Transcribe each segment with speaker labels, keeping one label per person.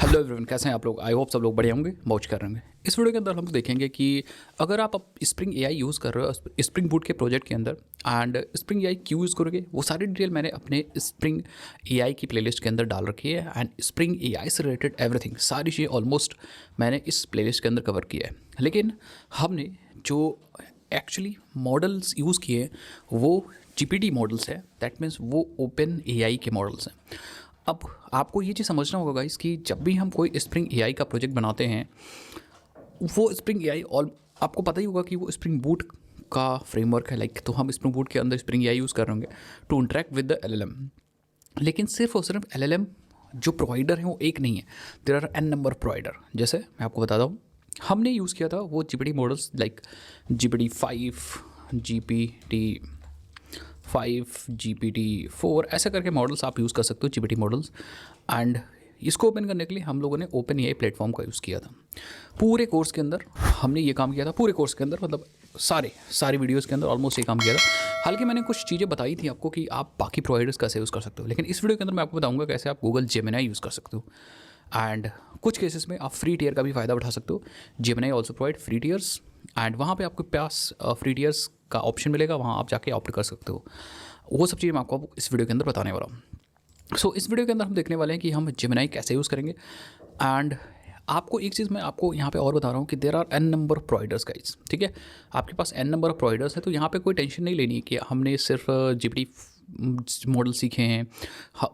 Speaker 1: Hello everyone, कैसे हैं आप लोग। आई होप सब लोग बढ़िया होंगे, मौज कर रहे होंगे। इस वीडियो के अंदर हम लोग देखेंगे कि अगर आप स्प्रिंग एआई यूज़ कर रहे हो स्प्रिंग बूट के प्रोजेक्ट के अंदर एंड स्प्रिंग एआई क्यों यूज़ करोगे, वो सारी डिटेल मैंने अपने स्प्रिंग एआई की प्लेलिस्ट के अंदर डाल रखी है। एंड स्प्रिंग एआई से रिलेटेड एवरीथिंग, सारी चीज़ें ऑलमोस्ट मैंने इस प्लेलिस्ट के अंदर कवर किया है। लेकिन हमने जो एक्चुअली मॉडल्स यूज़ किए वो जीपीटी मॉडल्स है, दैट मीन्स वो ओपन एआई के मॉडल्स हैं। अब आपको ये चीज़ समझना होगा गाइस कि जब भी हम कोई स्प्रिंग एआई का प्रोजेक्ट बनाते हैं, वो स्प्रिंग एआई और आपको पता ही होगा कि वो स्प्रिंग बूट का फ्रेमवर्क है। लाइक तो हम स्प्रिंग बूट के अंदर स्प्रिंग एआई यूज़ कर रहे होंगे to interact with the LLM. लेकिन सिर्फ और सिर्फ एलएलएम जो प्रोवाइडर है वो एक नहीं है, there are n number of provider. जैसे मैं आपको बताता हूँ, हमने यूज़ किया था वो GPT models like GPT-5, GPT-5, GPT-4 ऐसे करके मॉडल्स आप यूज़ कर सकते हो, जीपीटी मॉडल्स। एंड इसको ओपन करने के लिए हम लोगों ने ओपन एआई प्लेटफॉर्म का यूज़ किया था। पूरे कोर्स के अंदर हमने ये काम किया था, पूरे कोर्स के अंदर मतलब सारी वीडियोस के अंदर ऑलमोस्ट ये काम किया था। हालांकि मैंने कुछ चीज़ें बताई थी आपको कि आप बाकी प्रोवाइडर्स कैसे यूज़ कर सकते हो, लेकिन इस वीडियो के अंदर मैं आपको बताऊंगा कैसे आप गूगल जेमिनी यूज़ कर सकते हो। एंड कुछ केसेस में आप फ्री टियर का भी फ़ायदा उठा सकते हो। Gemini also provide free tiers and वहाँ पे आपके पास फ्री टियर्स का ऑप्शन मिलेगा, वहाँ आप जाके ऑप्ट कर सकते हो। वो सब चीज़ें मैं आपको इस वीडियो के अंदर बताने वाला हूँ। सो इस वीडियो के अंदर हम देखने वाले हैं कि हम जेमिनी कैसे यूज़ करेंगे। एंड आपको एक चीज़ मैं आपको यहाँ पे और बता रहा हूँ कि there are n number of providers guys, ठीक है। आपके पास एन नंबर ऑफ प्रोवाइडर्स है, तो यहाँ पे कोई टेंशन नहीं लेनी है कि हमने सिर्फ जीपीटी मॉडल सीखे हैं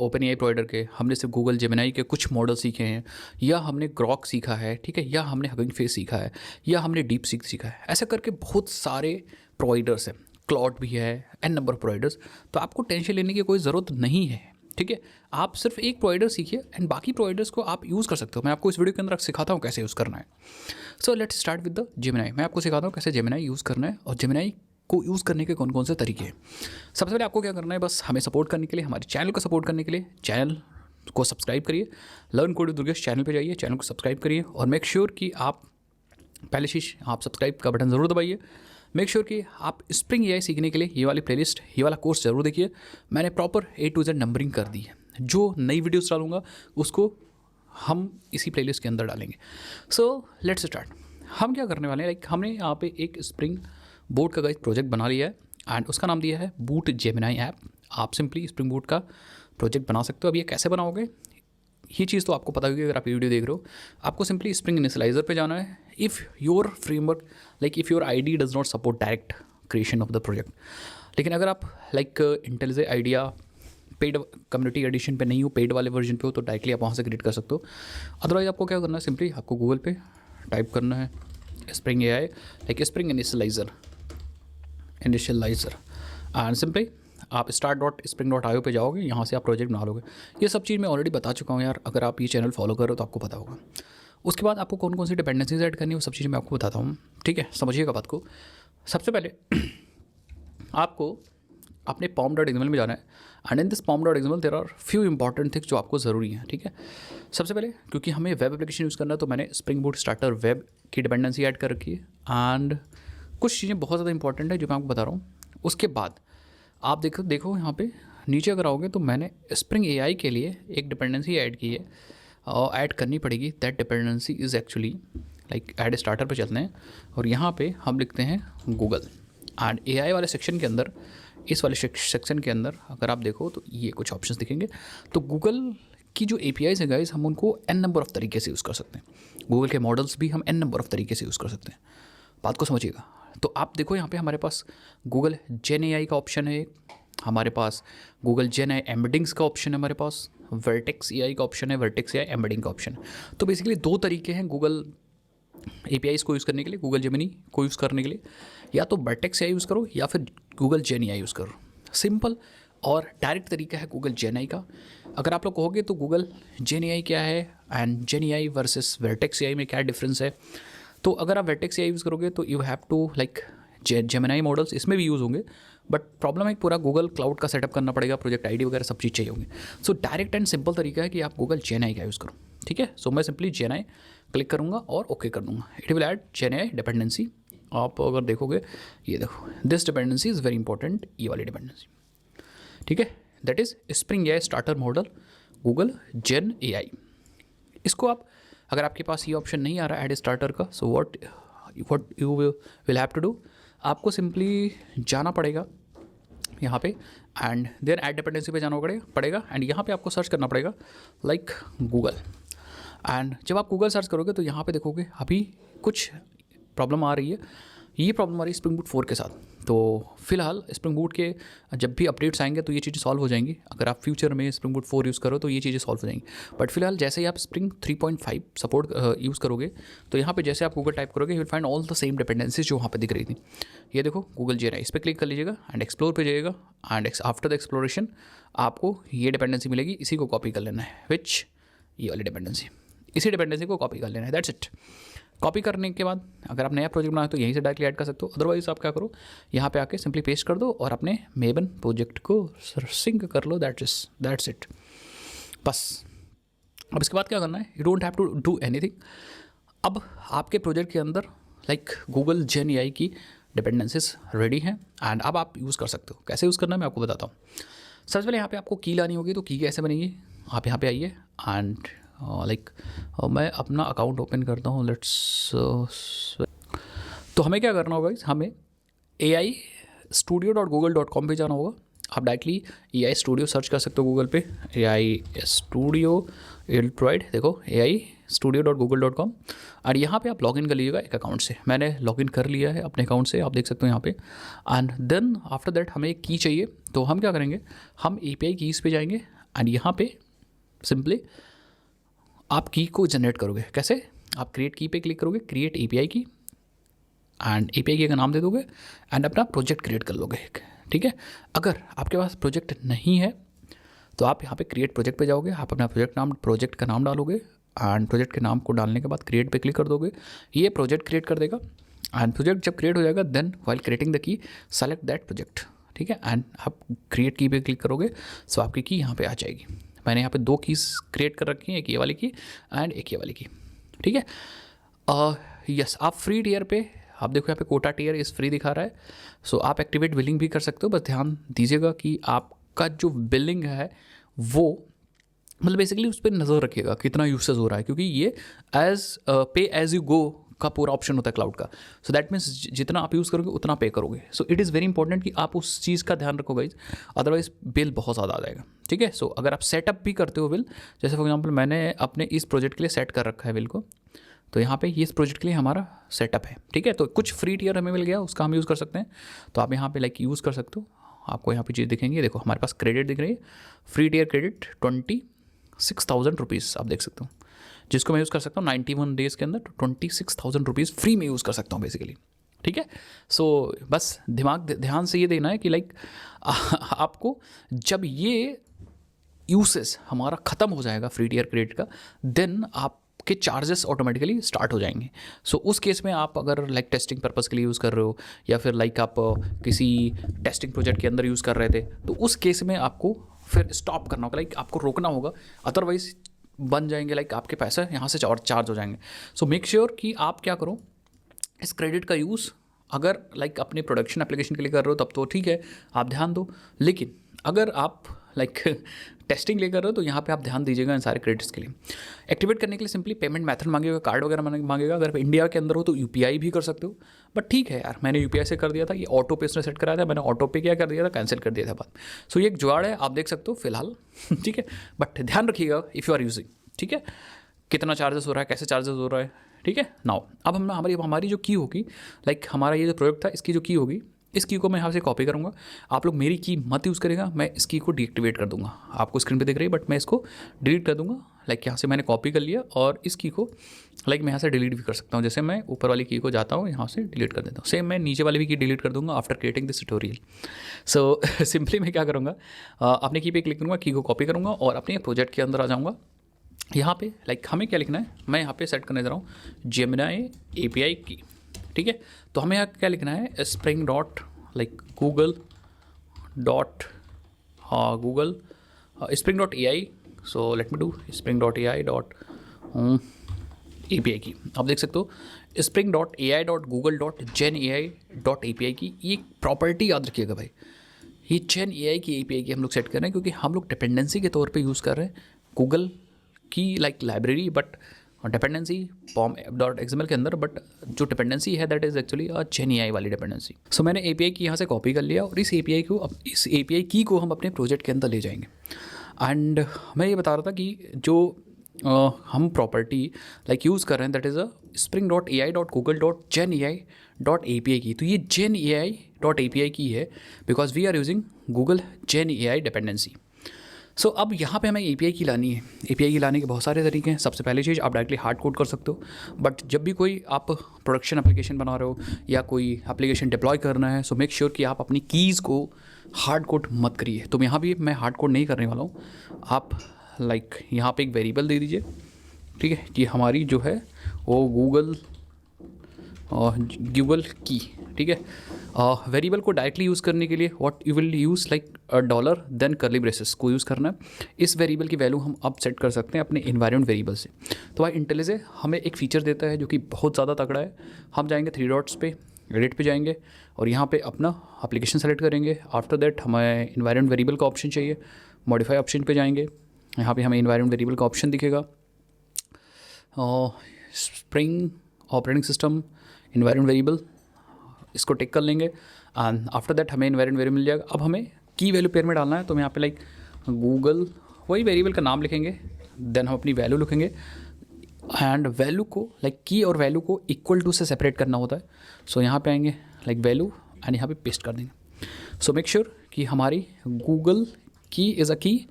Speaker 1: ओपन एआई प्रोवाइडर के, हमने सिर्फ गूगल जेमिनी के कुछ मॉडल सीखे हैं, या हमने ग्रॉक सीखा है, ठीक है, या हमने हगिंग फेस सीखा है, या हमने डीप सीख सीखा है। ऐसा करके बहुत सारे प्रोवाइडर्स हैं, क्लाउड भी है, एन नंबर ऑफ प्रोवाइडर्स। तो आपको टेंशन लेने की कोई ज़रूरत नहीं है, ठीक है। आप सिर्फ एक प्रोवाइडर सीखिए एंड बाकी प्रोवाइडर्स को आप यूज़ कर सकते हो। मैं आपको इस वीडियो के अंदर सिखाता हूँ कैसे यूज़ करना है। So let's start with the Gemini. मैं आपको सिखाता हूँ कैसे जेमिनी यूज़ करना है और जेमिनी को यूज़ करने के कौन कौन से तरीके हैं। सबसे पहले आपको क्या करना है, बस हमें सपोर्ट करने के लिए, हमारे चैनल को सपोर्ट करने के लिए चैनल को सब्सक्राइब करिए। Learn code with Durgesh channel पे जाइए, चैनल को सब्सक्राइब करिए और मेक श्योर कि आप पहले चीज़ आप सब्सक्राइब का बटन ज़रूर दबाइए। मेक श्योर कि आप स्प्रिंग एआई सीखने के लिए ये वाली प्लेलिस्ट, ये वाला कोर्स ज़रूर देखिए। मैंने proper A to Z numbering कर दी है। जो नई वीडियोस डालूंगा उसको हम इसी प्लेलिस्ट के अंदर डालेंगे। So let's start. हम क्या करने वाले हैं, लाइक हमने यहाँ पे एक स्प्रिंग बूट का गाइस प्रोजेक्ट बना लिया है एंड उसका नाम दिया है बूट जेमिनी ऐप। आप सिंपली स्प्रिंग बूट का प्रोजेक्ट बना सकते हो। अब ये कैसे बनाओगे, ये चीज़ तो आपको पता होगी अगर आप ये वीडियो देख रहे हो। आपको सिंपली स्प्रिंग इनिशियलाइजर पे जाना है। If your framework like if your IDE does not support direct creation of the project, लेकिन अगर आप like IntelliJ IDEA paid community edition पे नहीं हो, पेड वाले वर्जन पे हो, तो डायरेक्टली आप वहाँ से क्रिएट कर सकते हो। अदरवाइज आपको क्या करना है, सिंपली आपको गूगल पे टाइप करना है spring AI, like spring initialiser and simply आप start.spring.io पे जाओगे, यहाँ से आप प्रोजेक्ट बना लोगे। ये सब चीज़ मैं ऑलरेडी बता चुका हूँ यार, अगर आप ये चैनल फॉलो कर रहे हो तो आपको पता होगा। उसके बाद आपको कौन कौन सी डिपेंडेंसीज ऐड करनी है वो सब चीज़ें मैं आपको बताता हूँ, ठीक है। समझिएगा बात को। सबसे पहले आपको अपने pom.xml में जाना है and in this pom.xml there are few important things जो आपको ज़रूरी हैं, ठीक है। सबसे पहले क्योंकि हमें वेब एप्लीकेशन यूज़ करना है तो मैंने स्प्रिंग बूट स्टार्टर वेब की डिपेंडेंसी ऐड कर रखी है एंड कुछ चीज़ें बहुत ज़्यादा इंपॉर्टेंट है जो मैं आपको बता रहा हूँ। उसके बाद आप देखो यहाँ पे नीचे अगर आओगे तो मैंने स्प्रिंग एआई के लिए एक डिपेंडेंसी ऐड की है और ऐड करनी पड़ेगी। That dependency is actually like add starter पे चलते हैं और यहाँ पे हम लिखते हैं गूगल एंड एआई वाले सेक्शन के अंदर, इस वाले सेक्शन के अंदर अगर आप देखो तो ये कुछ ऑप्शंस दिखेंगे। तो गूगल की जो APIs है गाइस, हम उनको n नंबर ऑफ़ तरीके से यूज़ कर सकते हैं। गूगल के मॉडल्स भी हम n नंबर ऑफ़ तरीके से यूज़ कर सकते हैं। बात को समझिएगा। तो आप देखो यहाँ पे हमारे पास गूगल जेन एआई का ऑप्शन है, हमारे पास गूगल जेन एआई एम्बेडिंग्स का ऑप्शन है, हमारे पास वर्टेक्स एआई का ऑप्शन है, वर्टेक्स एआई एम्बेडिंग का ऑप्शन है। तो बेसिकली दो तरीके हैं गूगल APIs को यूज़ करने के लिए, गूगल जेमिनी को यूज़ करने के लिए। या तो वर्टेक्स एआई यूज़ करो या फिर गूगल जेन एआई यूज़ करो। सिंपल और डायरेक्ट तरीका है गूगल जेन एआई का। अगर आप लोग कहोगे तो गूगल जेन एआई क्या है and Gen AI versus Vertex AI में क्या डिफरेंस है, तो अगर आप वर्टेक्स एआई यूज़ करोगे तो you have to like Gemini models इसमें भी यूज़ होंगे, बट प्रॉब्लम है पूरा गूगल क्लाउड का सेटअप करना पड़ेगा, प्रोजेक्ट आईडी वगैरह सब चीज़ चाहिए होंगे। सो डायरेक्ट एंड सिंपल तरीका है कि आप गूगल जेन एआई का यूज़ करो, ठीक है। सो मैं सिंपली जेन एआई क्लिक करूँगा और ओके कर दूँगा। It will add Gen AI dependency. आप अगर देखोगे, ये देखो, this dependency is very important, ये वाली डिपेंडेंसी, ठीक है। That is Spring AI starter model Google Gen AI. इसको आप, अगर आपके पास ये ऑप्शन नहीं आ रहा ऐड स्टार्टर का, so what you will have to do, आपको सिंपली जाना पड़ेगा यहाँ पे एंड देन ऐड डिपेंडेंसी पे जाना पड़ेगा एंड यहाँ पे आपको सर्च करना पड़ेगा लाइक गूगल। एंड जब आप गूगल सर्च करोगे तो यहाँ पे देखोगे अभी कुछ प्रॉब्लम आ रही है। ये प्रॉब्लम आ रही है स्प्रिंग बूट 4 के साथ। तो फिलहाल स्प्रिंग बूट के जब भी अपडेट्स आएंगे तो ये चीज़ें सॉल्व हो जाएंगी। अगर आप फ्यूचर में स्प्रिंग बूट 4 यूज़ करो तो ये चीज़ें सॉल्व हो जाएंगी। बट फिलहाल जैसे ही आप स्प्रिंग 3.5 सपोर्ट यूज़ करोगे तो यहाँ पे जैसे आप गूगल टाइप करोगे you will find all the same dependencies जो वहाँ पे दिख रही थी। ये देखो गूगल जी इस पर क्लिक कर लीजिएगा एंड एक्सप्लोर पे जाइएगा एंड आफ्टर द एक्सप्लोरेशन आपको ये डिपेंडेंसी मिलेगी। इसी को कॉपी कर लेना है, विच ये वाली डिपेंडेंसी, इसी डिपेंडेंसी को कॉपी कर लेना है, दैट्स इट। कॉपी करने के बाद अगर आप नया प्रोजेक्ट बनाए तो यहीं से डायरेक्टली ऐड कर सकते हो। अदरवाइज आप क्या करो, यहाँ पे आके सिंपली पेस्ट कर दो और अपने मेबन प्रोजेक्ट को सिंक कर लो, दैट्स इट बस। अब इसके बाद क्या करना है, you don't have to do anything. अब आपके प्रोजेक्ट के अंदर लाइक गूगल जेन एआई की डिपेंडेंसीज रेडी हैं एंड अब आप यूज़ कर सकते हो। कैसे यूज़ करना है मैं आपको बताता हूँ। सबसे पहले यहाँ पे आपको की लानी होगी। तो की कैसे बनेगी, आप यहाँ पे आइए एंड मैं अपना अकाउंट ओपन करता हूँ, लेट्स तो हमें क्या करना होगा, हमें aistudio.google.com पे जाना होगा। आप डायरेक्टली AI स्टूडियो सर्च कर सकते हो गूगल पे, AI स्टूडियो एल्ड्रॉइड, देखो aistudio.google.com और यहाँ पे आप लॉगिन कर लीजिएगा एक अकाउंट से। मैंने लॉगिन कर लिया है अपने अकाउंट से, आप देख सकते हो यहाँ पे। एंड देन आफ्टर दैट हमें एक की चाहिए। तो हम क्या करेंगे, हम API कीज़ पे जाएंगे एंड यहाँ पे सिंपली आप की को जनरेट करोगे। कैसे, आप क्रिएट की पे क्लिक करोगे, क्रिएट API की एंड API की का नाम दे दोगे एंड अपना प्रोजेक्ट क्रिएट कर लोगे, ठीक है। अगर आपके पास प्रोजेक्ट नहीं है तो आप यहाँ पे क्रिएट प्रोजेक्ट पे जाओगे, आप अपना प्रोजेक्ट का नाम डालोगे एंड प्रोजेक्ट के नाम को डालने के बाद क्रिएट पे क्लिक कर दोगे। ये प्रोजेक्ट क्रिएट कर देगा एंड प्रोजेक्ट जब क्रिएट हो जाएगा then while creating the key select that project, ठीक है। एंड आप क्रिएट की पे क्लिक करोगे सो आपकी की यहाँ पे आ जाएगी। मैंने यहाँ पे 2 कीज़ क्रिएट कर रखी हैं, एक ये वाली की एंड एक ये वाली की, ठीक है। यस, आप फ्री टियर पे, आप देखो यहाँ पे कोटा टियर इस फ्री दिखा रहा है। सो आप एक्टिवेट बिलिंग भी कर सकते हो। बस ध्यान दीजिएगा कि आपका जो बिलिंग है वो मतलब बेसिकली उस पर नज़र रखिएगा कितना यूसेज हो रहा है, क्योंकि ये पे एज यू गो का पूरा ऑप्शन होता है क्लाउड का। सो दैट मीन्स जितना आप यूज़ करोगे उतना पे करोगे। So it is very important कि आप उस चीज़ का ध्यान रखो गाइज, अदरवाइज बिल बहुत ज़्यादा आ जाएगा, ठीक है। सो अगर आप सेटअप भी करते हो बिल, जैसे फॉर एग्जांपल मैंने अपने इस प्रोजेक्ट के लिए सेट कर रखा है बिल को, तो यहाँ पे ये इस प्रोजेक्ट के लिए हमारा सेटअप है, ठीक है। तो कुछ फ्री टियर हमें मिल गया, उसका हम यूज़ कर सकते हैं। तो आप यहाँ पे लाइक यूज़ कर सकते हो। आपको यहाँ पे चीज़ दिखेंगी, देखो हमारे पास क्रेडिट दिख रही है, फ्री टियर क्रेडिट 26,000 रुपीज़ आप देख सकते हो, जिसको मैं यूज़ कर सकता हूँ 91 डेज़ के अंदर। 26,000 रुपीज़ फ्री में यूज़ कर सकता हूँ बेसिकली, ठीक है। सो बस ध्यान से ये देना है कि लाइक आपको जब ये यूसेस हमारा ख़त्म हो जाएगा फ्री टियर क्रेडिट का, देन आपके चार्जेस ऑटोमेटिकली स्टार्ट हो जाएंगे। सो उस केस में आप अगर लाइक टेस्टिंग पर्पज़ के लिए यूज़ कर रहे हो या फिर लाइक आप किसी टेस्टिंग प्रोजेक्ट के अंदर यूज़ कर रहे थे, तो उस केस में आपको फिर स्टॉप करना होगा, लाइक आपको रोकना होगा, अदरवाइज बन जाएंगे लाइक आपके पैसे यहाँ से और चार्ज हो जाएंगे। सो मेक श्योर कि आप क्या करो, इस क्रेडिट का यूज़ अगर लाइक अपने प्रोडक्शन एप्लीकेशन के लिए कर रहे हो तब तो ठीक है, आप ध्यान दो। लेकिन अगर आप लाइक टेस्टिंग ले कर रहे हो तो यहाँ पे आप ध्यान दीजिएगा इन सारे क्रेडिट्स के लिए। एक्टिवेट करने के लिए सिंपली पेमेंट मेथड मांगेगा, कार्ड वगैरह मांगेगा। अगर इंडिया के अंदर हो तो UPI भी कर सकते हो, बट ठीक है यार, मैंने UPI से कर दिया था, ये ऑटो पे इसने सेट कराया था, मैंने ऑटो पे क्या कर दिया था, कैंसिल कर दिया था बात। सो ये एक जुगाड़ है, आप देख सकते हो फिलहाल ठीक है। बट ध्यान रखिएगा इफ़ यू आर यूजिंग, ठीक है, कितना चार्जेस हो रहा है, कैसे चार्जेस हो रहा है, ठीक है। नाउ अब हम हमारी जो की होगी, लाइक हमारा ये जो प्रोजेक्ट था इसकी जो की होगी, इस की को मैं यहाँ से कॉपी करूँगा। आप लोग मेरी की मत यूज़ करेगा, मैं इस की को डीएक्टिवेट कर दूँगा। आपको स्क्रीन पे दिख रही है बट मैं इसको डिलीट कर दूँगा। लाइक यहाँ से मैंने कॉपी कर लिया और इस की को लाइक मैं यहाँ से डिलीट भी कर सकता हूँ। जैसे मैं ऊपर वाली की को जाता हूँ, यहाँ से डिलीट कर देता हूँ। सेम मैं नीचे वाली भी की डिलीट कर दूँगा after creating this tutorial. So simply मैं क्या करूँगा, अपने की पे क्लिक करूँगा, की को कॉपी करूँगा और अपने प्रोजेक्ट के अंदर आ जाऊँगा। यहाँ पे लाइक हमें क्या लिखना है, मैं यहाँ पे सेट करने जा रहा हूँ जेमिनी API की, ठीक है। तो हमें यहाँ क्या लिखना है, spring dot like Google AI। So let me do spring.ai.API की। आप देख सकते हो spring.ai.google.genai.api की ये प्रॉपर्टी याद रखिएगा भाई, ये gen AI की API की हम लोग सेट कर रहे हैं, क्योंकि हम लोग डिपेंडेंसी के तौर पे यूज़ कर रहे हैं गूगल की like library but dependency pom.xml के अंदर, बट जो डिपेंडेंसी है दैट इज़ एक्चुअली GenAI वाली डिपेंडेंसी। सो मैंने API की यहाँ से कॉपी कर लिया और इस API की को हम अपने प्रोजेक्ट के अंदर ले जाएंगे। एंड मैं ये बता रहा था कि जो हम प्रॉपर्टी लाइक यूज़ कर रहे हैं दैट इज़ spring.ai.google.genai.api की। तो ये genai.api की है because we are using Google genai dependency. So अब यहाँ पे हमें API की लानी है। API की लाने के बहुत सारे तरीके हैं। सबसे पहली चीज़, आप डायरेक्टली हार्ड कोड कर सकते हो, बट जब भी कोई आप प्रोडक्शन एप्लीकेशन बना रहे हो या कोई एप्लीकेशन डिप्लॉय करना है, सो मेक श्योर कि आप अपनी कीज़ को हार्ड कोड मत करिए। तो यहाँ भी मैं हार्ड कोड नहीं करने वाला हूँ। आप लाइक यहाँ पे एक वेरिएबल दे दीजिए, ठीक है, कि हमारी जो है वो गूगल की, ठीक है। वेरिएबल को डायरेक्टली यूज़ करने के लिए what you will use like dollar then curly braces को यूज़ करना है। इस वेरिएबल की वैल्यू हम अब सेट कर सकते हैं अपने इन्वायरमेंट वेरिएबल से। तो भाई IntelliJ हमें एक फीचर देता है जो कि बहुत ज़्यादा तगड़ा है। हम जाएंगे 3 डॉट्स पे, एडिट पे जाएंगे और यहाँ पे अपना एप्लीकेशन सेलेक्ट करेंगे। आफ्टर दैट हमें इन्वायरमेंट वेरिएबल का ऑप्शन चाहिए, मॉडिफाई ऑप्शन पे जाएंगे। यहाँ पे हमें इन्वायरमेंट वेरिएबल का ऑप्शन दिखेगा, spring operating system environment variable, इसको टिक कर लेंगे एंड आफ्टर दैट हमें इन्वायरमेंट वेरिएबल मिल जाएगा। अब हमें की वैल्यू पेयर में डालना है, तो हम यहाँ पे लाइक गूगल वही वेरिएबल का नाम लिखेंगे, देन हम अपनी वैल्यू लिखेंगे एंड वैल्यू को लाइक की और वैल्यू को इक्वल टू से सेपरेट करना होता है। सो यहाँ पे आएंगे लाइक वैल्यू एंड यहाँ पे पेस्ट कर देंगे। सो मेक श्योर कि हमारी गूगल की इज़ अ की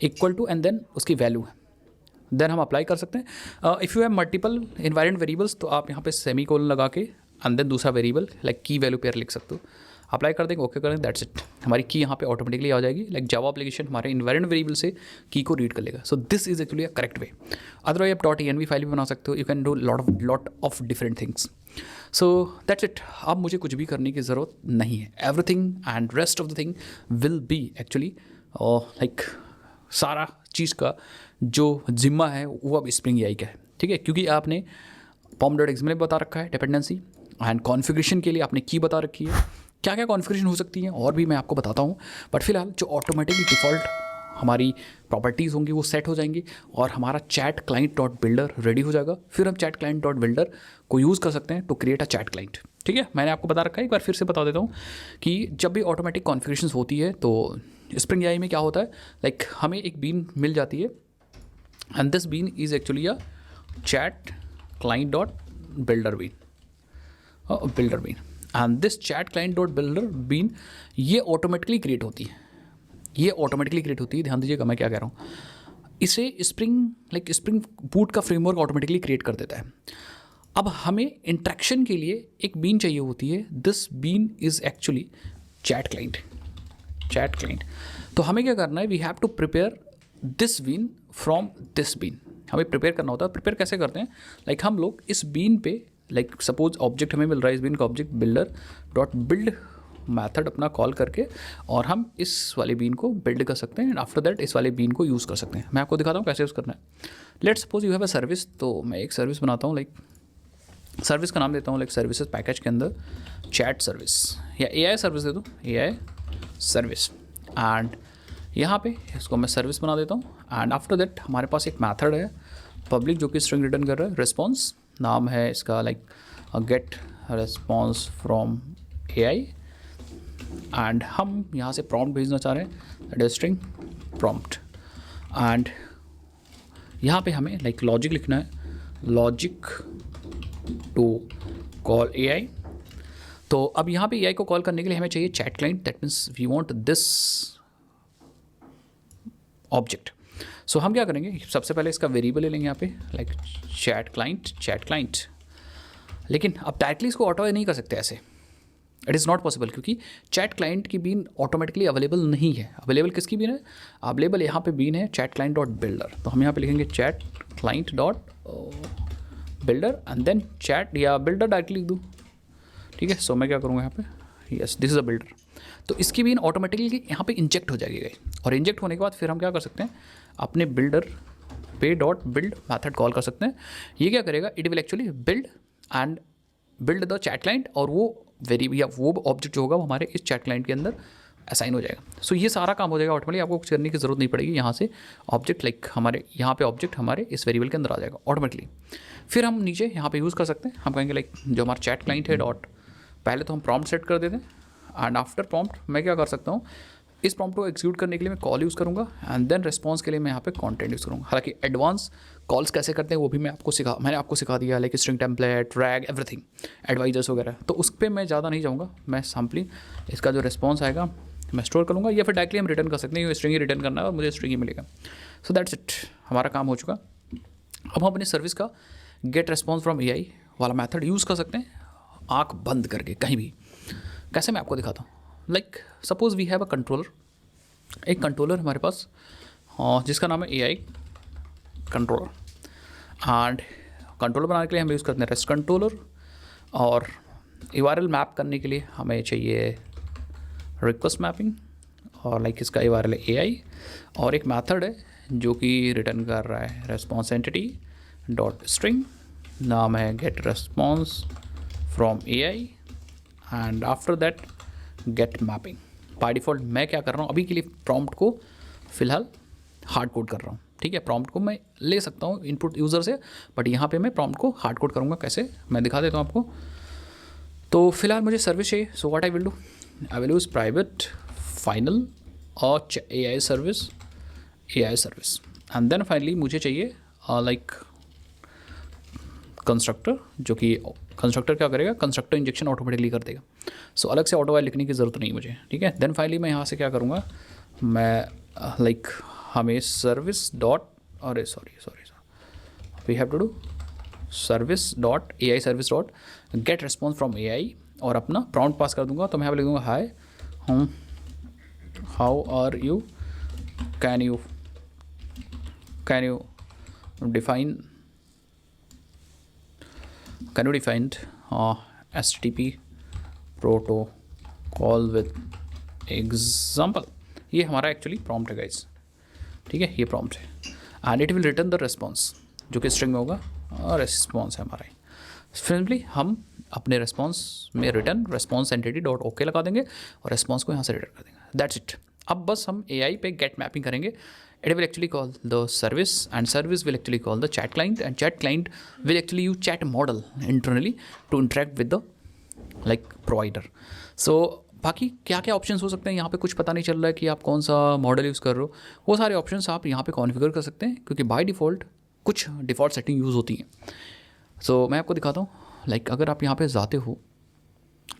Speaker 1: इक्वल टू एंड देन उसकी वैल्यू है, देन हम अप्लाई कर सकते हैं। If you have multiple environment variables तो आप यहाँ पे सेमी कोलन लगा के एंड देन दूसरा वेरिएबल लाइक की वैल्यू पेयर लिख सकते हो। अप्लाई कर देंगे, ओके कर देंगे, दैट्स इट। हमारी की यहाँ पे ऑटोमेटिकली आ जाएगी। लाइक जावा एप्लीकेशन हमारे इन्वायरमेंट वेरिएबल से की को रीड कर लेगा। So this is actually a correct way. Otherwise आप .env फाइल भी बना सकते हो। You can do lot of different things. So that's it. अब मुझे कुछ भी करने की ज़रूरत नहीं है। Everything and rest of the thing will be actually like सारा चीज़ का जो जिम्मा है वो अब स्प्रिंग AI का है, ठीक है। क्योंकि आपने pom.xml में बता रखा है डिपेंडेंसी एंड कॉन्फ़िगरेशन के लिए आपने की बता रखी है। क्या क्या कॉन्फ़िगरेशन हो सकती हैं और भी मैं आपको बताता हूँ, बट फिलहाल जो ऑटोमेटिकली डिफ़ॉल्ट हमारी प्रॉपर्टीज़ होंगी वो सेट हो जाएंगी और हमारा chat client dot builder ready हो जाएगा। फिर हम चैट क्लाइंट डॉट बिल्डर को यूज़ कर सकते हैं to create a chat client, ठीक है। मैंने आपको बता रखा है, एक बार फिर से बता देता हूँ कि जब भी ऑटोमेटिक कॉन्फ़िगरेशन होती है तो स्प्रिंग AI में क्या होता है, लाइक हमें एक बीन मिल जाती है and this bean is actually a chat client dot builder bean and this chat client dot builder bean ये ऑटोमेटिकली क्रिएट होती है। ध्यान दीजिएगा मैं क्या कह रहा हूँ। इसे स्प्रिंग बूट का फ्रेमवर्क ऑटोमेटिकली क्रिएट कर देता है। अब हमें इंट्रैक्शन के लिए एक बीन चाहिए होती है। This bean is actually chat client. तो हमें क्या करना है, we have to prepare this bean from this bean. हमें प्रिपेयर करना होता है। प्रिपेयर कैसे करते हैं, लाइक हम लोग इस बीन पे लाइक सपोज ऑब्जेक्ट हमें मिल रहा है, इस बीन का object builder dot build method अपना कॉल करके और हम इस वाले बीन को बिल्ड कर सकते हैं एंड आफ्टर दैट इस वाले बीन को यूज़ कर सकते हैं। मैं आपको दिखाता हूँ कैसे यूज़ करना है। Let's suppose you have a service, तो मैं एक सर्विस बनाता हूँ, लाइक सर्विस का नाम देता हूँ लाइक सर्विसेज पैकेज के अंदर चैट सर्विस या AI सर्विस दे दो, AI सर्विस एंड यहाँ पे इसको मैं सर्विस बना देता हूँ एंड आफ्टर दैट हमारे पास एक मेथड है पब्लिक जो कि स्ट्रिंग रिटर्न कर रहा है। रिस्पॉन्स नाम है इसका, like get response from AI and हम यहाँ से प्रॉम्प्ट भेजना चाह रहे हैं, that is string prompt and यहाँ पे हमें लाइक लॉजिक लिखना है, लॉजिक टू कॉल AI। तो अब यहाँ पे AI को कॉल करने के लिए हमें चाहिए chat client, that means we want this object. So हम क्या करेंगे, सबसे पहले इसका वेरिएबल ले लेंगे यहाँ पे लाइक चैट क्लाइंट। लेकिन अब डायरेक्टली इसको ऑटो नहीं कर सकते ऐसे, इट इज़ नॉट पॉसिबल, क्योंकि चैट क्लाइंट की बीन ऑटोमेटिकली अवेलेबल नहीं है। अवेलेबल किसकी बीन है, अवेलेबल यहाँ पे बीन है चैट क्लाइंट डॉट बिल्डर। तो हम यहाँ पे लिखेंगे chat client dot builder and then chat या बिल्डर डायरेक्टली लिख दूँ, ठीक है। सो मैं क्या करूँगा यहाँ पे, yes this is a builder. तो इसकी बीन ऑटोमेटिकली यहाँ पे इंजेक्ट हो जाएगी और इंजेक्ट होने के बाद फिर हम क्या कर सकते हैं, अपने बिल्डर पे डॉट बिल्ड मैथड कॉल कर सकते हैं। ये क्या करेगा, it will actually build and build the chat client और वो वेरिएबल या वो ऑब्जेक्ट जो होगा वो हमारे इस चैट क्लाइंट के अंदर असाइन हो जाएगा। सो ये सारा काम हो जाएगा ऑटोमेटिकली, आपको कुछ करने की ज़रूरत नहीं पड़ेगी। यहाँ से ऑब्जेक्ट लाइक हमारे यहाँ पे ऑब्जेक्ट हमारे इस वेरिएबल के अंदर आ जाएगा ऑटोमेटिकली। फिर हम नीचे यहाँ पे यूज़ कर सकते हैं, हम कहेंगे लाइक जो हमारा चैट क्लाइंट है डॉट, पहले तो हम प्रॉम्प्ट सेट कर देते हैं एंड आफ्टर प्रॉम्प्ट मैं क्या कर सकता हूँ, इस प्रॉम्प्ट को एग्जीक्यूट करने के लिए मैं कॉल यूज़ करूँगा एंड देन रिस्पॉन्स के लिए मैं यहाँ पे कंटेंट यूज़ करूँगा। हालांकि एडवांस कॉल्स कैसे करते हैं वो भी मैंने आपको सिखा दिया, like string template, RAG, everything, advisors वगैरह, तो उस पर मैं ज़्यादा नहीं जाऊँगा। मैं सिंपली इसका जो रिस्पॉन्स आएगा मैं स्टोर करूँगा या फिर डायरेक्टली हम रिटर्न कर सकते हैं, स्ट्रिंग ही रिटर्न करना है और मुझे स्ट्रिंग ही मिलेगा। सो दैट्स इट, हमारा काम हो चुका। अब हम अपनी सर्विस का गेट रिस्पॉन्स फ्रॉम एआई वाला मेथड यूज़ कर सकते हैं आँख बंद करके कहीं भी। कैसे मैं आपको दिखाता हूँ। Like suppose we have a controller, एक कंट्रोलर हमारे पास जिसका नाम है एआई कंट्रोलर, एंड कंट्रोलर बनाने के लिए हम यूज़ करते हैं रेस्ट कंट्रोलर, और URL मैप करने के लिए हमें चाहिए रिक्वेस्ट मैपिंग, और लाइक इसका URL है एआई, और एक मेथड है जो कि रिटर्न कर रहा है रेस्पॉन्स एंटिटी डॉट स्ट्रिंग, नाम है get response from AI and after that get mapping. By default मैं क्या कर रहा हूँ अभी के लिए, प्रॉम्प्ट को फिलहाल हार्ड कोड कर रहा हूँ, ठीक है। प्रॉम्प्ट को मैं ले सकता हूँ इनपुट यूज़र से, बट यहाँ पे मैं प्रॉम्प्ट को हार्ड कोड करूँगा। कैसे मैं दिखा देता हूँ आपको। तो फिलहाल मुझे सर्विस चाहिए, so what I will do, I will use private final और AI service and then finally मुझे चाहिए लाइक कंस्ट्रक्टर, जो कि कंस्ट्रक्टर क्या करेगा, कंस्ट्रक्टर इंजेक्शन ऑटोमेटिकली कर देगा। सो अलग से ऑटो वाइल लिखने की ज़रूरत नहीं मुझे, ठीक है। देन फाइनली मैं यहाँ से क्या करूँगा, मैं लाइक हमें सर्विस डॉट, अरे sorry we have to do service dot AI service dot get response from AI, और अपना प्रॉम्प्ट पास कर दूंगा। तो मैं यहाँ पे लिख दूँगा hi how are you, can you define HTTP protocol with example. ये हमारा एक्चुअली प्रॉम्प्ट है गाइस, ठीक है, ये प्रॉम्प्ट है and it will return the response जो कि स्ट्रिंग में होगा, और रिस्पॉन्स है हमारा। सिंपली हम अपने रिस्पॉन्स में return response entity dot okay लगा देंगे और रिस्पॉन्स को यहाँ से रिटर्न कर देंगे, दैट्स इट। अब बस हम एआई पे गेट मैपिंग करेंगे। It will actually call the service and service will actually call the chat client and chat client will actually use chat model internally to interact with the like provider. So बाकी क्या क्या options हो सकते हैं, यहाँ पे कुछ पता नहीं चल रहा है कि आप कौन सा मॉडल यूज़ कर रहे हो, वो सारे ऑप्शंस आप यहाँ पे कॉन्फ़िगर कर सकते हैं, क्योंकि बाय डिफ़ॉल्ट कुछ डिफ़ॉल्ट सेटिंग यूज़ होती हैं। सो मैं आपको दिखाता हूँ, लाइक अगर आप यहाँ पे जाते हो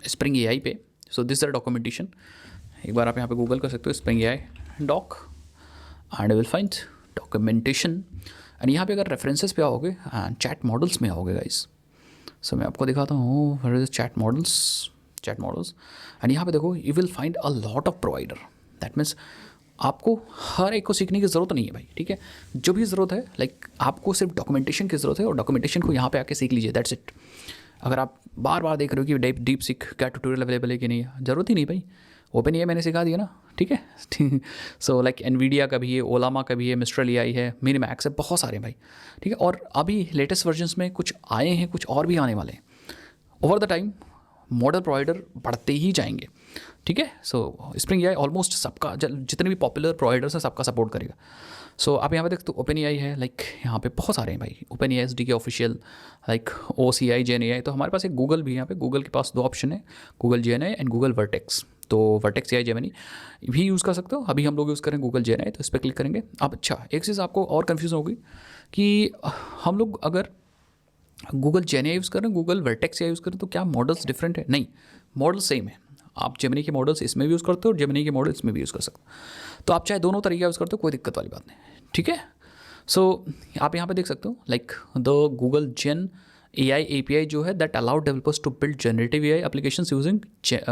Speaker 1: स्प्रिंग एआई पे, सो दिस आर डॉक्यूमेंटेशन, एक बार आप यहाँ पे गूगल कर सकते हो Spring AI doc and will find documentation, and यहाँ पे अगर रेफरेंसेस पे आओगे एंड चैट मॉडल्स में आओगे गाइस, सो मैं आपको दिखाता हूँ चैट मॉडल्स एंड यहाँ पे देखो you will find a lot of provider. That means आपको हर एक को सीखने की ज़रूरत नहीं है भाई, ठीक है। जो भी ज़रूरत है लाइक आपको सिर्फ डॉक्यूमेंटेशन की ज़रूरत है, और डॉक्यूमेंटेशन को यहाँ पे आके सीख लीजिए, दैट्स इट। अगर आप बार बार देख रहे हो कि डीप सीख क्या ट्यूटोरियल अवेलेबल है कि नहीं, ज़रूरत ही नहीं भाई, ओपन एआई मैंने सिखा दिया ना, ठीक है। सो लाइक एनवीडिया का भी है, ओलामा का भी है, मिस्ट्रल एआई है, मिनिमैक्स है, बहुत सारे हैं भाई, ठीक है। और अभी लेटेस्ट वर्जन्स में कुछ आए हैं, कुछ और भी आने वाले हैं। Over the time model provider बढ़ते ही जाएंगे, ठीक है। सो स्प्रिंग एआई ऑलमोस्ट सबका, जितने भी पॉपुलर प्रोवाइडर्स हैं सबका सपोर्ट करेगा। सो आप यहाँ पे देखते हो ओपन एआई है, लाइक यहाँ पे बहुत सारे हैं भाई, open AI SDK official, like OCI GenAI। तो हमारे पास एक गूगल भी, यहाँ पे गूगल के पास 2 ऑप्शन है, Google GenAI and Google vertex. तो वर्टेक्स AI जेमिनी भी यूज़ कर सकते हो, अभी हम लोग यूज़ करें गूगल GenAI, तो इस पर क्लिक करेंगे। अब अच्छा एक चीज़ आपको और कन्फ्यूज़ होगी कि हम लोग अगर गूगल GenAI यूज़ करें, गूगल वर्टेक्स AI यूज़ करें, तो क्या मॉडल्स डिफरेंट है? नहीं, मॉडल सेम है। आप जेमिनी के मॉडल्स इसमें भी यूज़ करते हो और जेमिनी के मॉडल इसमें भी यूज़ कर सकते हो, तो आप चाहे दोनों तरीका यूज़ करते हो, कोई दिक्कत वाली बात नहीं, ठीक है। सो आप यहाँ पे देख सकते हो like the Google gen AI API जो है that allow developers to build generative AI applications using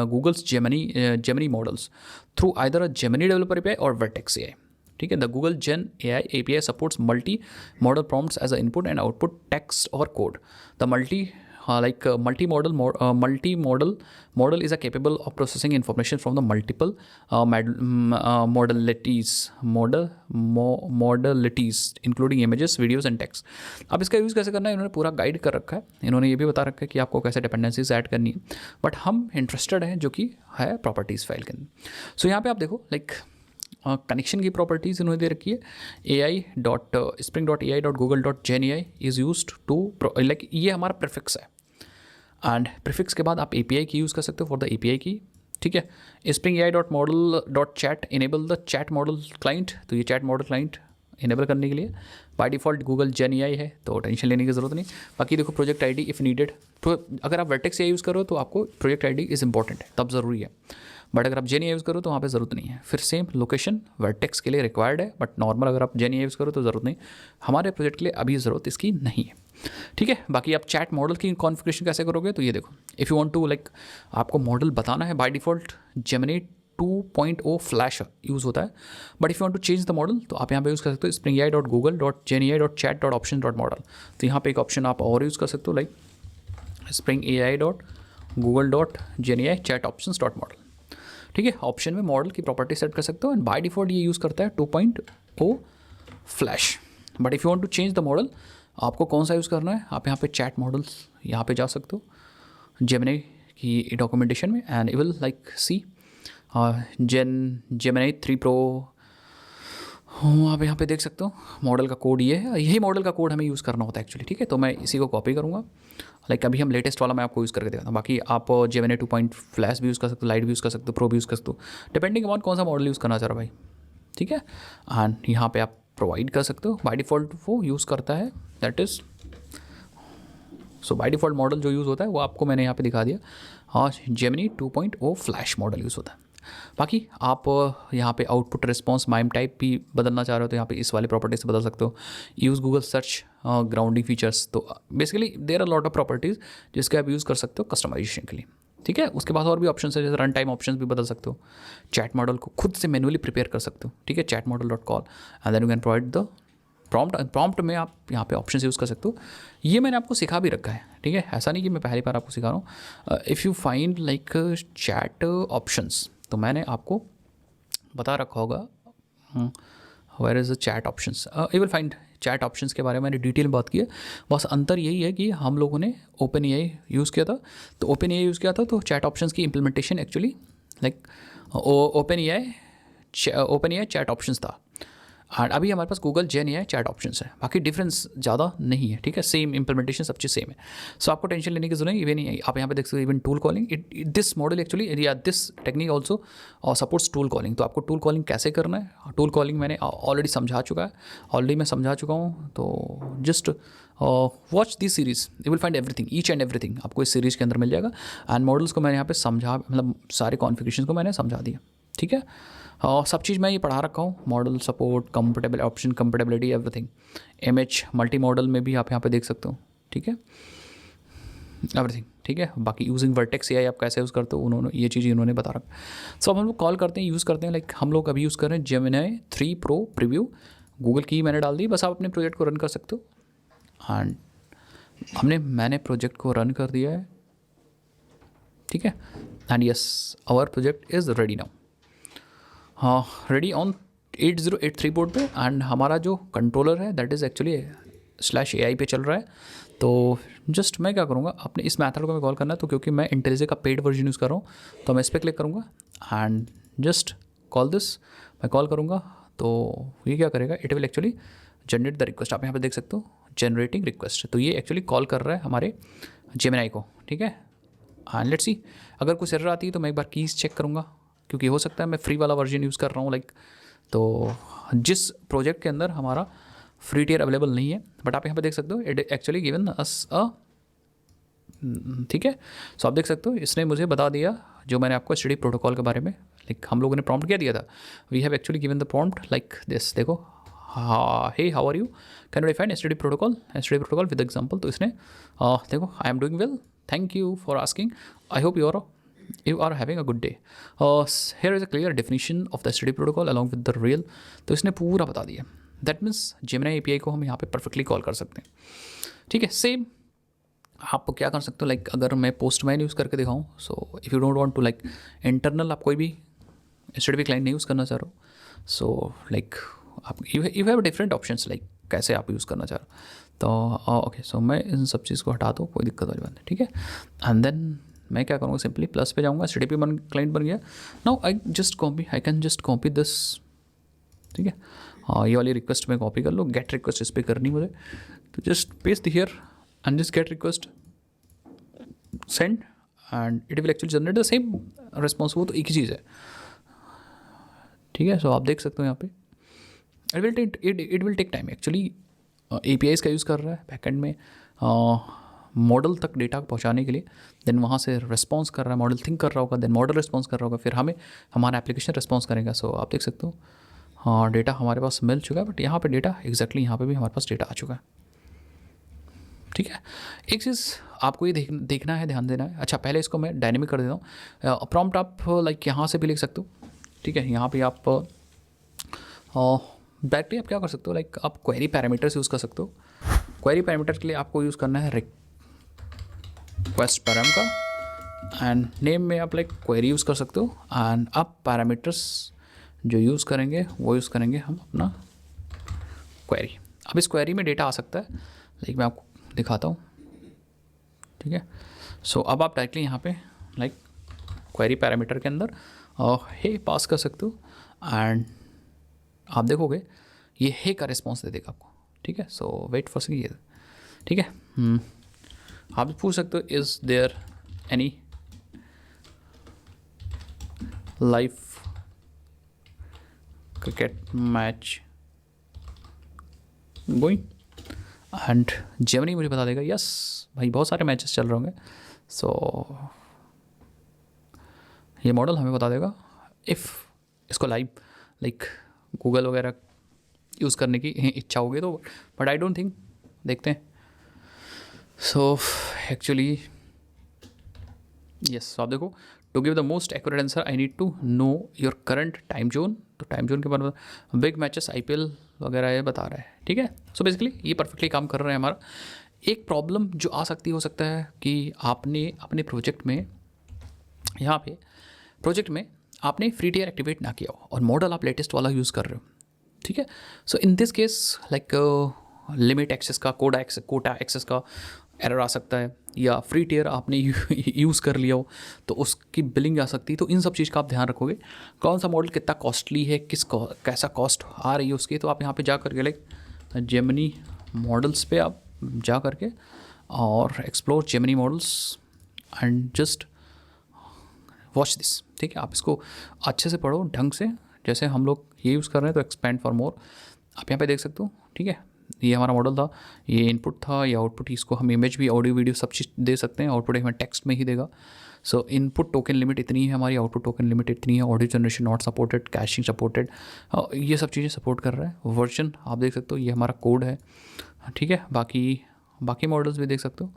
Speaker 1: Google's Gemini models through either a Gemini developer API or Vertex AI, ठीक है। The Google gen AI API supports multi model prompts as a input and output text और कोड। The multi like multi model is a capable of processing information from the multiple modalities including images, videos and text. अब इसका use कैसे करना है इन्होंने पूरा guide कर रखा है, इन्होंने ये भी बता रखा है कि आपको कैसे डिपेंडेंसीज ऐड करनी है, बट हम इंटरेस्टेड हैं जो कि है प्रॉपर्टीज़ फाइल के अंदर. सो यहाँ पे आप देखो लाइक कनेक्शन की प्रॉपर्टीज़ इन्होंने दे रखी है. ai.spring.ai.google.geni is used to like ये हमारा प्रीफिक्स है, एंड प्रीफिक्स के बाद आप API की यूज़ कर सकते हो फॉर द API की. ठीक है. Spring AI.model.chat enable the chat model client, तो ये चैट मॉडल क्लाइंट इनेबल करने के लिए by default Google gen AI है, तो टेंशन लेने की ज़रूरत नहीं. बाकी देखो प्रोजेक्ट ID इफ़ नीडेड, तो अगर आप वर्टेक्स AI यूज़ करो तो आपको प्रोजेक्ट ID इज़ इंपॉर्टेंट है, तब ज़रूरी है, बट अगर आप जेन AI यूज़ करो तो वहाँ पे ज़रूरत नहीं है. फिर सेम लोकेशन वर्टेक्स के लिए रिक्वायर्ड है, बट नॉर्मल अगर आप जेन AI यूज़ करो तो ज़रूरत नहीं. हमारे प्रोजेक्ट के लिए अभी ज़रूरत इसकी नहीं है. ठीक है. बाकी आप चैट मॉडल की कॉन्फ़िगरेशन कैसे करोगे, तो ये देखो if you want to like आपको मॉडल बताना है, by default Gemini 2.0 flash use होता है, but if you want to change the model तो आप यहाँ पे यूज़ कर सकते हो springai.google.geni.chat.options.model. तो यहाँ पे एक ऑप्शन आप और यूज़ कर सकते हो लाइक springai.google.geni.chat.options.model. ठीक है. ऑप्शन में मॉडल की प्रॉपर्टी सेट कर सकते हो, एंड बाय डिफ़ॉल्ट ये यूज़ करता है 2.0 flash. But if you want to change the model, आपको कौन सा यूज़ करना है, आप यहाँ पे चैट मॉडल्स यहाँ पे जा सकते हो जेमिनी की डॉक्यूमेंटेशन में, and you will like see Gemini 3 Pro आप यहाँ पे देख सकते हो. मॉडल का कोड ये है, यही मॉडल का कोड हमें यूज़ करना होता है एक्चुअली. ठीक है. तो मैं इसी को कॉपी करूँगा, लाइक अभी हम लेटेस्ट वाला मैं आपको यूज़ करके दिखाता हूँ. बाकी आप जेमिनी 2 फ्लैश भी यूज़ कर सकते हो, लाइट भी यूज़ कर सकते हो, प्रो भी यूज़ कर सकते हो, डिपेंडिंग ऑन कौन सा मॉडल यूज़ करना चाह रहा भाई. ठीक है. एंड यहाँ पे आप प्रोवाइड कर सकते हो. बाय डिफ़ॉल्ट वो यूज़ करता है, that is so by default model जो यूज़ होता है वो आपको मैंने यहाँ पे दिखा दिया. हाँ, जेमिनी 2.0 फ्लैश मॉडल यूज़ होता है. बाकी आप यहाँ पे आउटपुट रिस्पॉन्स माइम टाइप भी बदलना चाह रहे हो तो यहाँ पे इस वाले प्रॉपर्टीज से बदल सकते हो. Use Google search grounding features, तो basically there are lot of properties जिसके आप यूज़ कर सकते हो कस्टमाइजेशन के लिए. ठीक है. उसके बाद और भी ऑप्शन है, जैसे रन टाइम ऑप्शन भी बदल सकते हो. चैट मॉडल को खुद से मैनुअली प्रिपेयर कर सकते हो. ठीक है. chatmodel.call and then you can provide the prompt में आप यहाँ पे ऑप्शन यूज़ कर सकते हो. ये मैंने आपको सिखा भी रखा है. ठीक है. ऐसा नहीं कि मैं पहली बार आपको सिखा रहा हूँ. If you find like chat options, तो मैंने आपको बता रखा होगा where is the chat options. You will find chat options के बारे में मैंने डिटेल में बात की है. बस अंतर यही है कि हम लोगों ने OpenAI यूज़ किया था, तो OpenAI यूज़ किया था तो चैट ऑप्शंस की implementation actually like OpenAI chat options था, और अभी हमारे पास गूगल जेन AI चैट ऑप्शंस है. बाकी डिफरेंस ज़्यादा नहीं है. ठीक है. सेम इंप्लीमेंटेशन, सब चीज़ सेम है. सो आपको टेंशन लेने की जरूरत नहीं है. आप यहाँ पे देख सकते हो even tool calling, this model actually या this technique also supports tool calling. तो आपको टूल कॉलिंग कैसे करना है, टूल कॉलिंग मैंने ऑलरेडी समझा चुका हूँ. तो just watch this series, you will find everything, each and everything आपको इस सीरीज़ के अंदर मिल जाएगा. एंड मॉडल्स को मैंने यहाँ पे समझा, मतलब सारे कॉन्फ़िगरेशन को मैंने समझा दिया. ठीक है. सब चीज़ मैं ये पढ़ा रखा हूँ, model support, compatible option, compatibility, everything. Image multi modal में भी आप यहाँ पे देख सकते हो. ठीक है. एवरीथिंग. ठीक है. बाकी यूजिंग वर्टेक्स AI आप कैसे यूज़ करते हो, उन्होंने ये चीज़ इन्होंने बता रखा. सो अब हम लोग कॉल करते हैं, यूज़ करते हैं, लाइक हम लोग अभी यूज़ कर रहे हैं जेमिनी 3 Pro प्रीव्यू. गूगल की मैंने डाल दी, बस आप अपने प्रोजेक्ट को रन कर सकते हो. एंड मैंने प्रोजेक्ट को रन कर दिया है. ठीक है. And yes, our project is ready now. हाँ, रेडी ऑन 8083 बोर्ड पे. एंड हमारा जो कंट्रोलर है दैट इज़ एक्चुअली /AI पे चल रहा है. तो जस्ट मैं क्या करूँगा, अपने इस मैथड को मैं कॉल करना है, तो क्योंकि मैं इंटेलिजे का पेड वर्जन यूज़ कर रहा हूँ तो मैं इस पर क्लिक करूँगा एंड जस्ट कॉल दिस. मैं कॉल करूँगा तो ये क्या करेगा, it will actually generate the request. आप यहाँ पे देख सकते हो जनरेटिंग रिक्वेस्ट. तो ये एक्चुअली कॉल कर रहा है हमारे जेमिनी को. ठीक है. एंड लेट्स सी, अगर कुछ एरर आती है तो मैं एक बार कीज़ चेक करूँगा, क्योंकि हो सकता है मैं फ्री वाला वर्जन यूज़ कर रहा हूँ लाइक. तो जिस प्रोजेक्ट के अंदर हमारा फ्री टियर अवेलेबल नहीं है, बट आप यहाँ पे देख सकते हो इट एक्चुअली गिवन अस अ. ठीक है. सो आप देख सकते हो इसने मुझे बता दिया जो मैंने आपको एचटीटीपी प्रोटोकॉल के बारे में, लाइक हम लोगों ने प्रॉम्प्ट क्या दिया था. We have actually given the prompt like this. देखो, hey how are you, can you define HTTP protocol with example. तो इसने देखो, I am doing well, thank you for asking, I hope you are having a good day. Here is a clear definition of the HTTP protocol along with the real. तो इसने पूरा बता दिया. That means Gemini API को हम यहाँ पे perfectly call कर सकते हैं. ठीक है. सेम आप क्या कर सकते हो, लाइक अगर मैं पोस्टमैन यूज़ करके दिखाऊँ, so if you don't want to like internal आप कोई भी HTTP क्लाइंट नहीं यूज़ करना चाह रहे हो, सो लाइक आप you have different options, like कैसे आप यूज़ करना चाह रहे हो। तो ओके, सो मैं इन सब चीज़ को हटा दूँ, कोई दिक्कत वाली बात नहीं, ठीक है। एंड देन मैं क्या करूँगा, सिंपली प्लस पे जाऊँगा, HTTP क्लाइंट बन गया। Now I can just copy this, ठीक है। हाँ, ये वाली रिक्वेस्ट मैं कॉपी कर लो, गेट रिक्वेस्ट इस पर करनी मुझे, तो just paste here and just get request send and it will actually generate the same response. वो तो एक ही चीज़ है, ठीक है। सो आप देख सकते हो यहाँ पे it will take time actually. APIs का यूज़ कर रहा है बैकएंड में मॉडल तक डेटा पहुँचाने के लिए, देन वहाँ से रिस्पॉन्स कर रहा है, मॉडल थिंक कर रहा होगा, देन मॉडल रिस्पॉन्स कर रहा होगा, फिर हमें हमारा एप्लीकेशन रिस्पॉन्स करेगा। सो आप देख सकते हो हाँ, डेटा हमारे पास मिल चुका है, बट यहाँ पे डेटा एग्जैक्टली यहाँ पे भी हमारे पास डेटा आ चुका है, ठीक है। एक चीज़ आपको ये देखना है, ध्यान देना है। अच्छा, पहले इसको मैं डायनेमिक कर देता हूँ। प्रॉम्प्ट आप लाइक यहाँ से भी लिख सकते हो, ठीक है। यहाँ पे आप डायरेक्टली आप क्या कर सकते हो, लाइक आप क्वेरी पैरामीटर्स यूज़ कर सकते हो। क्वेरी पैरामीटर के लिए आपको यूज़ करना है रिक्वेस्ट पैराम का, एंड नेम में आप लाइक क्वेरी यूज़ कर सकते हो, एंड आप पैरामीटर्स जो यूज़ करेंगे वो यूज़ करेंगे हम अपना क्वेरी। अब इस क्वेरी में डेटा आ सकता है, लाइक मैं आपको दिखाता हूँ, ठीक है। सो अब आप डायरेक्टली यहाँ पे लाइक क्वेरी पैरामीटर के अंदर हे पास कर सकते हो, एंड आप देखोगे ये हे का रिस्पॉन्स दे देगा आपको, ठीक है। सो वेट फॉर सेकंड, ये ठीक है। आप पूछ सकते हो is there any live cricket match going, and Gemini मुझे बता देगा यस भाई बहुत सारे मैचेस चल रहे होंगे। सो ये मॉडल हमें बता देगा इफ़ इसको लाइव लाइक गूगल वगैरह यूज़ करने की इच्छा होगी तो, बट आई डोंट थिंक, देखते हैं। सो एक्चुअली यस, आप देखो to give the most accurate answer I need to know your current time zone. तो टाइम जोन के बारे में बिग मैचेस IPL वगैरह ये बता रहा है, ठीक है। सो बेसिकली ये परफेक्टली काम कर रहा है हमारा। एक प्रॉब्लम जो आ सकती हो सकता है कि आपने अपने प्रोजेक्ट में, यहाँ पे प्रोजेक्ट में आपने फ्री टियर एक्टिवेट ना किया हो और मॉडल आप लेटेस्ट वाला यूज़ कर रहे हो, ठीक है। So in this case like limit access का, कोटा एक्सेस का एरर आ सकता है, या फ्री टियर आपने यूज़ कर लिया हो तो उसकी बिलिंग आ सकती है। तो इन सब चीज़ का आप ध्यान रखोगे, कौन सा मॉडल कितना कॉस्टली है, कैसा कॉस्ट आ रही है उसकी। तो आप यहाँ पे जा करके लाइक जेमिनी मॉडल्स पे आप जा करके और explore Gemini models and just watch this, ठीक है। आप इसको अच्छे से पढ़ो ढंग से, जैसे हम लोग ये यूज़ कर रहे हैं। तो एक्सपेंड फॉर मोर आप यहाँ पे देख सकते हो, ठीक है। ये हमारा मॉडल था, ये इनपुट था, ये आउटपुट, इसको हम इमेज भी, ऑडियो, वीडियो सब चीज़ दे सकते हैं। आउटपुट हमें टेक्स्ट में ही देगा। सो इनपुट टोकन लिमिट इतनी है हमारी, आउटपुट टोकन लिमिट इतनी है, audio generation not supported, caching supported, ये सब चीज़ें सपोर्ट कर रहा है। वर्जन आप देख सकते हो, ये हमारा कोड है, ठीक है। बाकी मॉडल्स भी देख सकते हो।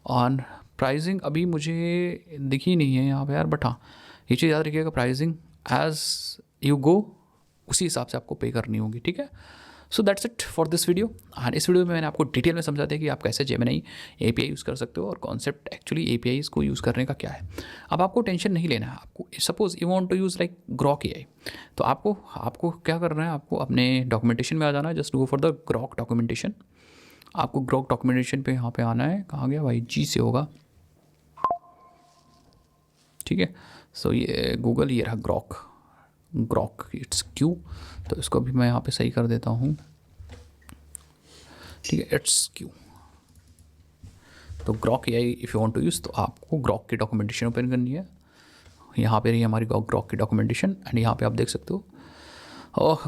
Speaker 1: और प्राइसिंग अभी मुझे दिखी नहीं है यहाँ पे यार, बट हाँ ये चीज़ याद रखिएगा, प्राइसिंग एज यू गो उसी हिसाब से आपको पे करनी होगी, ठीक है। So that's it for this video. और इस वीडियो में मैंने आपको डिटेल में समझा दिया कि आप कैसे जेमिनी API यूज़ कर सकते हो और कॉन्सेप्ट एक्चुअली APIs को यूज़ करने का क्या है। अब आपको टेंशन नहीं लेना है। आपको suppose you want to use like Grok AI, तो आपको क्या करना है, आपको अपने डॉक्यूमेंटेशन में आ जाना है। Just go for the Grok documentation. आपको ग्रॉक डॉक्यूमेंटेशन पे यहाँ पे आना है, कहाँ गया भाई, G से होगा, ठीक है। सो ये गूगल, ये रहा ग्रॉक इट्स क्यू। तो इसको भी मैं यहाँ पे सही कर देता हूँ, ठीक है, इट्स क्यू। तो Grok AI if you want to use, तो आपको ग्रॉक की डॉक्यूमेंटेशन ओपन करनी है। यहाँ पे रही हमारी ग्रॉक की डॉक्यूमेंटेशन, एंड यहाँ पे आप देख सकते हो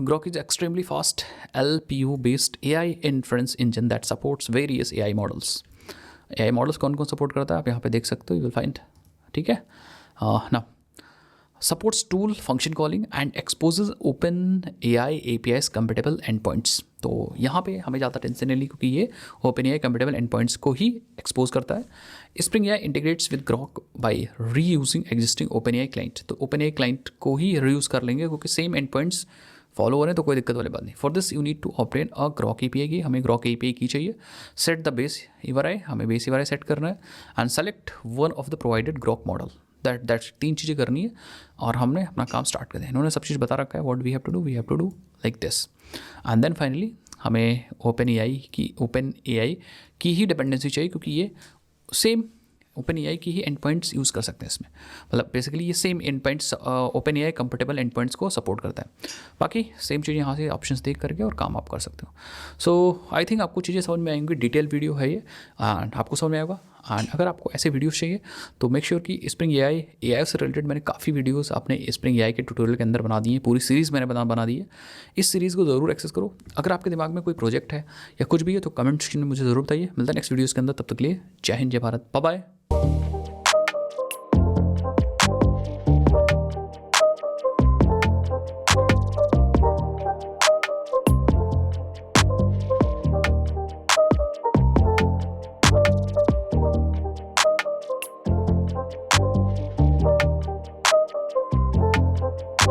Speaker 1: Grok is extremely fast LPU based AI inference engine that supports various AI models. AI models कौन कौन सपोर्ट करता है आप यहाँ पे देख सकते हो, यू विल फाइंड, ठीक है ना। Supports tool function calling and exposes open AI APIs compatible and points. तो यहाँ पे हमें ज़्यादा टेंशन नहीं ली, क्योंकि ये Open AI compatible endpoints को ही एक्सपोज करता है। Spring AI integrates with Grok by reusing existing Open AI client. तो ओपन AI क्लाइंट को ही रीयूज़ कर लेंगे, क्योंकि सेम एंड पॉइंट्स फॉलो हो रहे हैं तो कोई दिक्कत वाली बात नहीं। For this you need to obtain a Grok API की, हमें ग्रॉक एपीआई की चाहिए। सेट द बेस यूआरआई, हमें बेस यूआरआई सेट करना है and select one of the provided Grok model. That's 3 चीज़ें करनी है और हमने अपना काम स्टार्ट कर दिया। इन्होंने सब चीज़ बता रखा है what we have to do like this. And then finally हमें ओपन एआई की ही डिपेंडेंसी चाहिए, क्योंकि ये सेम ओपन एआई की ही एंड पॉइंट्स यूज़ कर सकते हैं इसमें। मतलब बेसिकली ये same and points open AI comfortable and points को सपोर्ट करता है। बाकी सेम चीज़ यहाँ से ऑप्शंस देख करके और काम आप कर सकते हो। सो आई थिंक आपको चीज़ें समझ में आएंगी। डिटेल वीडियो है ये एंड आपको समझ में आएगा। एंड अगर आपको ऐसे वीडियोस चाहिए तो मेक श्योर कि स्प्रिंग एआई से रिलेटेड मैंने काफ़ी वीडियोस अपने स्प्रिंग एआई के ट्यूटोरियल के अंदर बना दी है। पूरी सीरीज़ मैंने बना दी है। इस सीरीज़ को ज़रूर एक्सेस करो। अगर आपके दिमाग में कोई प्रोजेक्ट है या कुछ भी है तो कमेंट सेक्शन में मुझे ज़रूर बताइए। मिलता है नेक्स्ट वीडियोज़ के अंदर, तब तक के लिए जय हिंद, जय भारत, बाय बाय।